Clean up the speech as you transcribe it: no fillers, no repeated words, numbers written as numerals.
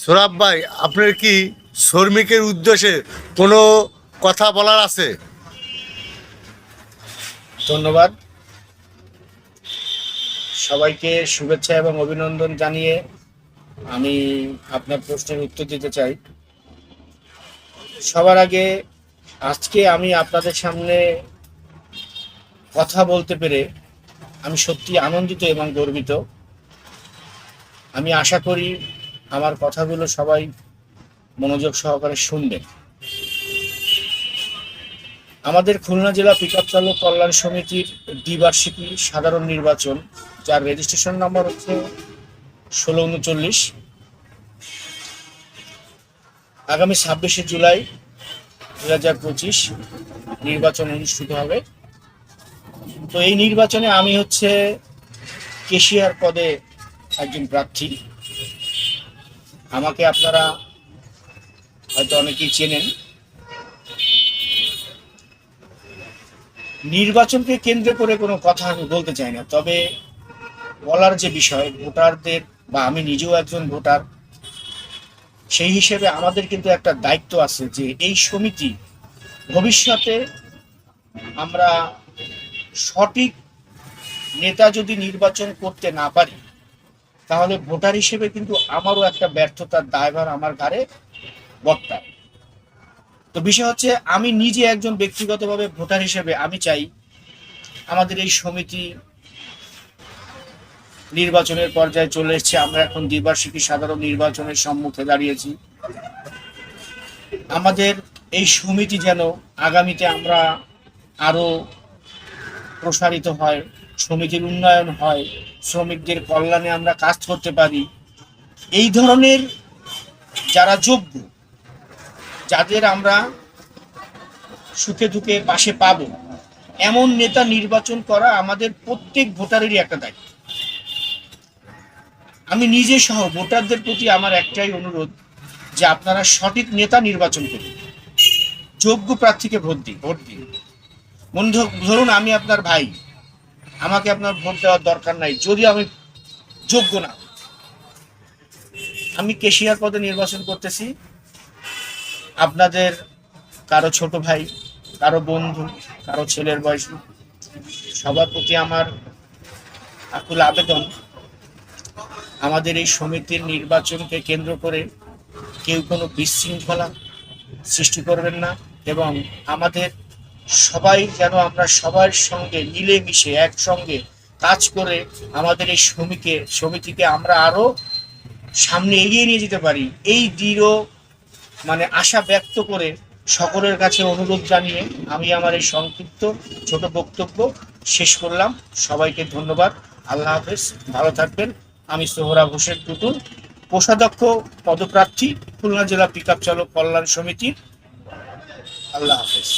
সোরাব ভাই, আপনার কি শ্রমিকের উদ্দেশ্যে কোনো কথা বলার আছে? ধন্যবাদ। সবাইকে শুভেচ্ছা এবং অভিনন্দন জানিয়ে আমি আপনার প্রশ্নের উত্তর দিতে চাই। সবার আগে আজকে আমি আপনাদের সামনে কথা বলতে পেরে আমি সত্যি আনন্দিত এবং গর্বিত। আমি আশা করি আমার কথাগুলো সবাই মনোযোগ সহকারে শুনবেন। আমাদের খুলনা জেলা পিকআপ চালক কল্যাণ সমিতির দ্বিবার্ষিকী সাধারণ নির্বাচন, যার রেজিস্ট্রেশন নাম্বার হচ্ছে 1639, আগামী 26শে জুলাই 2025 নির্বাচন অনুষ্ঠিত হবে। তো এই নির্বাচনে আমি হচ্ছে কেশিয়ার পদে একজন প্রার্থী। আমাকে আপনারা হয়তো অনেকেই চেনেন। নির্বাচনকে কেন্দ্র করে কোনো কথা আমি বলতে চাই না, তবে বলার যে বিষয়, ভোটারদের বা আমি নিজেও একজন ভোটার, সেই হিসেবে আমাদের কিন্তু একটা দায়িত্ব আছে যে এই সমিতি ভবিষ্যতে আমরা সঠিক নেতা যদি নির্বাচন করতে না পারি, তাহলে ভোটার হিসেবে কিন্তু আমারও একটা ব্যর্থতার দায়ভার আমার ঘাড়ে বর্তায়। তো বিষয় হচ্ছে, আমি নিজে একজন ব্যক্তিগতভাবে ভোটার হিসেবে আমি চাই আমাদের এই সমিতি নির্বাচনের পর্যায়ে চলে এসেছে। আমরা এখন দ্বিবার্ষিকী সাধারণ নির্বাচনের সম্মুখে দাঁড়িয়েছি। আমাদের এই সমিতি যেন আগামীতে আমরা আরো প্রসারিত হয়, সমিতির উন্নয়ন হয়, শ্রমিকদের কল্যাণে আমরা কাজ করতে পারি। এই ধরনের যারা যোগ্য, যাদের আমরা সুখে দুঃখে পাশে পাবো, এমন নেতা নির্বাচন করা আমাদের প্রত্যেক ভোটারেরই একটা দায়িত্ব। আমি নিজে সহ ভোটারদের প্রতি আমার একটাই অনুরোধ যে আপনারা সঠিক নেতা নির্বাচন করুন, যোগ্য প্রার্থীকে ভোট দিন। ধরুন আমি আপনার ভাই, আমাকে আপনার ভোট দেওয়ার দরকার নাই যদি আমি যোগ্য না। আমি কেশিয়ার পদে নির্বাচন করতেছি। আপনাদের কারো ছোট ভাই, কারো বন্ধু, কারো ছেলের বয়সী, সবার প্রতি আমার আকুল আবেদন, আমাদের এই সমিতির নির্বাচনকে কেন্দ্র করে কেউ কোনো বিশৃঙ্খলা সৃষ্টি করবেন না, এবং আমাদের সবাই যেন আমরা সবার সঙ্গে মিলেমিশে একসঙ্গে কাজ করে আমাদের এই সমিতিকে আমরা আরো সামনে এগিয়ে নিয়ে যেতে পারি। এই দৃঢ় আশা ব্যক্ত করে সকলের কাছে অনুরোধ জানিয়ে আমি আমার এই সংক্ষিপ্ত ছোট বক্তব্য শেষ করলাম। সবাইকে ধন্যবাদ। আল্লাহ হাফেজ, ভালো থাকবেন। আমি সোহরাব হোসেন টুটুল, কোষাধ্যক্ষ পদপ্রার্থী, খুলনা জেলা পিকআপ চালক কল্যাণ সমিতি। আল্লাহ হাফেজ।